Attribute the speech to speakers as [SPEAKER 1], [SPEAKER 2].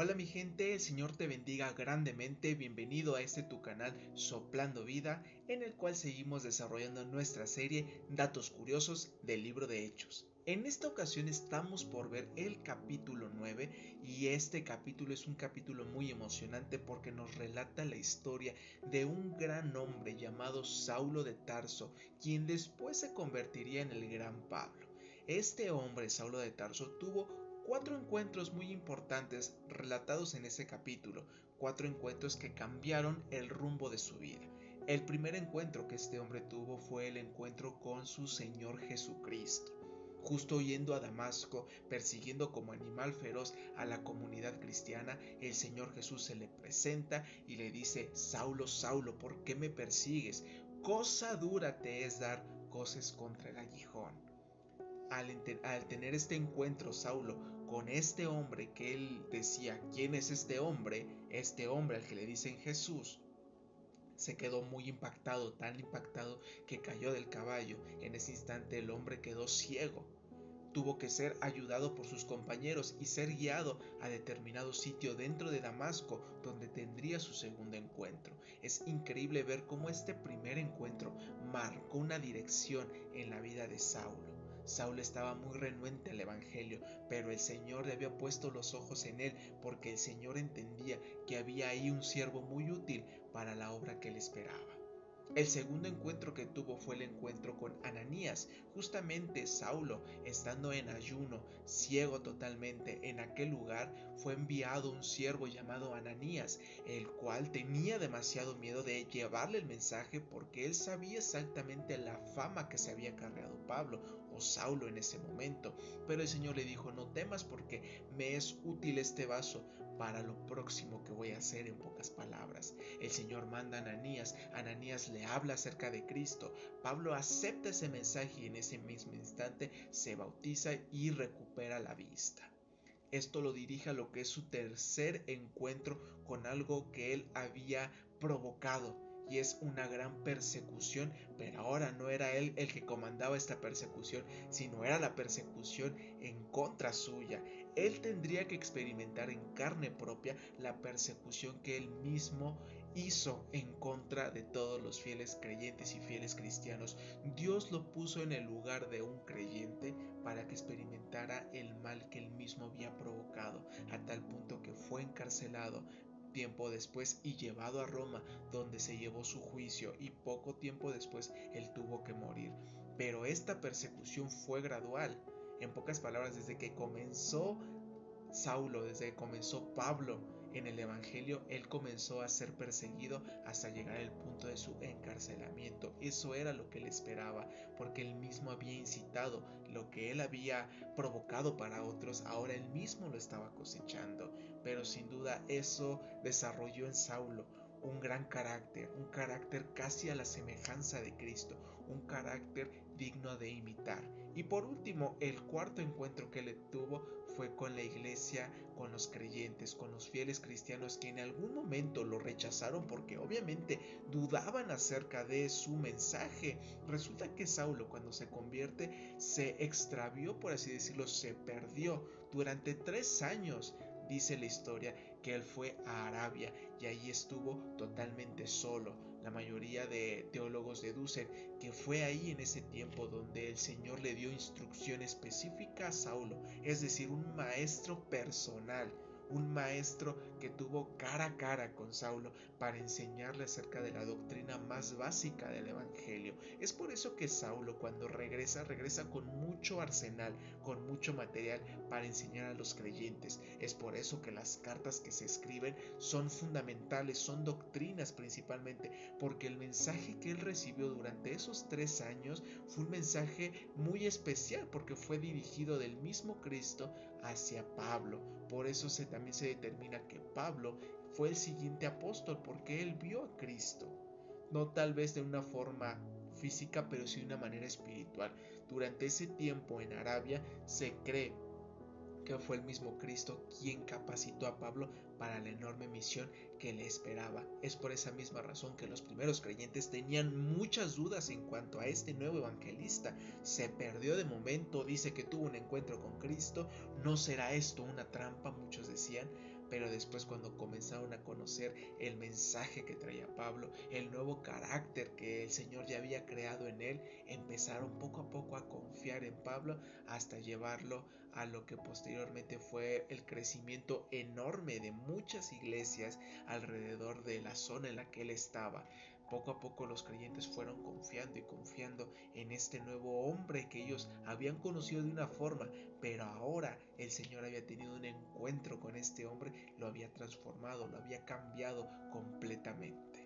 [SPEAKER 1] Hola mi gente, el Señor te bendiga grandemente, bienvenido a este tu canal Soplando Vida, en el cual seguimos desarrollando nuestra serie Datos Curiosos del Libro de Hechos. En esta ocasión estamos por ver el capítulo 9 y este capítulo es un capítulo muy emocionante porque nos relata la historia de un gran hombre llamado Saulo de Tarso, quien después se convertiría en el gran Pablo. Este hombre, Saulo de Tarso, tuvo cuatro encuentros muy importantes relatados en ese capítulo, cuatro encuentros que cambiaron el rumbo de su vida. El primer encuentro que este hombre tuvo fue el encuentro con su Señor Jesucristo. Justo yendo a Damasco, persiguiendo como animal feroz a la comunidad cristiana, el Señor Jesús se le presenta y le dice: Saulo, Saulo, ¿por qué me persigues? Cosa dura te es dar coces contra el aguijón. Al tener este encuentro Saulo con este hombre que él decía, ¿quién es este hombre? Este hombre al que le dicen Jesús, se quedó muy impactado, tan impactado que cayó del caballo. En ese instante el hombre quedó ciego. Tuvo que ser ayudado por sus compañeros y ser guiado a determinado sitio dentro de Damasco, donde tendría su segundo encuentro. Es increíble ver cómo este primer encuentro marcó una dirección en la vida de Saulo. Saulo estaba muy renuente al evangelio, pero el Señor le había puesto los ojos en él porque el Señor entendía que había ahí un siervo muy útil para la obra que él esperaba. El segundo encuentro que tuvo fue el encuentro con Ananías. Justamente Saulo, estando en ayuno, ciego totalmente, en aquel lugar fue enviado un siervo llamado Ananías, el cual tenía demasiado miedo de llevarle el mensaje porque él sabía exactamente la fama que se había cargado Pablo o Saulo en ese momento. Pero el Señor le dijo: no temas porque me es útil este vaso para lo próximo que voy a hacer. En pocas palabras, el Señor manda a Ananías. Ananías le habla acerca de Cristo. Pablo acepta ese mensaje y en ese mismo instante se bautiza y recupera la vista. Esto lo dirige a lo que es su tercer encuentro con algo que él había provocado, y es una gran persecución, pero ahora no era él el que comandaba esta persecución, sino era la persecución en contra suya. Él tendría que experimentar en carne propia la persecución que él mismo hizo en contra de todos los fieles creyentes y fieles cristianos. Dios lo puso en el lugar de un creyente para que experimentara el mal que él mismo había provocado, a tal punto que fue encarcelado tiempo después y llevado a Roma, donde se llevó su juicio, y poco tiempo después él tuvo que morir. Pero esta persecución fue gradual. En pocas palabras, desde que comenzó Saulo, desde que comenzó Pablo en el Evangelio, él comenzó a ser perseguido hasta llegar al punto de su encarcelamiento. Eso era lo que él esperaba, porque él mismo había incitado lo que él había provocado para otros, ahora él mismo lo estaba cosechando. Pero sin duda eso desarrolló en Saulo un gran carácter, un carácter casi a la semejanza de Cristo, un carácter digno de imitar. Y por último, el cuarto encuentro que él tuvo fue con la iglesia, con los creyentes, con los fieles cristianos que en algún momento lo rechazaron porque obviamente dudaban acerca de su mensaje. Resulta que Saulo, cuando se convierte, se extravió, por así decirlo, se perdió durante 3 años. Dice la historia que él fue a Arabia y ahí estuvo totalmente solo. La mayoría de teólogos deducen que fue ahí en ese tiempo donde el Señor le dio instrucción específica a Saulo, es decir, un maestro personal, un maestro que tuvo cara a cara con Saulo para enseñarle acerca de la doctrina más básica del Evangelio. Es por eso que Saulo, cuando regresa con mucho arsenal, con mucho material para enseñar a los creyentes. Es por eso que las cartas que se escriben son fundamentales, son doctrinas principalmente, porque el mensaje que él recibió durante esos 3 años fue un mensaje muy especial, porque fue dirigido del mismo Cristo hacia Pablo. Por eso también se determina que Pablo fue el siguiente apóstol, porque él vio a Cristo, no tal vez de una forma física, pero sí de una manera espiritual. Durante ese tiempo en Arabia se cree que fue el mismo Cristo quien capacitó a Pablo para la enorme misión que le esperaba. Es por esa misma razón que los primeros creyentes tenían muchas dudas en cuanto a este nuevo evangelista. Se perdió de momento, dice que tuvo un encuentro con Cristo. ¿No será esto una trampa?, muchos decían, pero después cuando comenzaron a conocer el mensaje que traía Pablo, el nuevo carácter que el Señor ya había creado en él, empezaron poco a poco a confiar en Pablo hasta llevarlo a lo que posteriormente fue el crecimiento enorme de muchas iglesias alrededor de la zona en la que él estaba. Poco a poco los creyentes fueron confiando y confiando en este nuevo hombre que ellos habían conocido de una forma, pero ahora el Señor había tenido un encuentro con este hombre, lo había transformado, lo había cambiado completamente.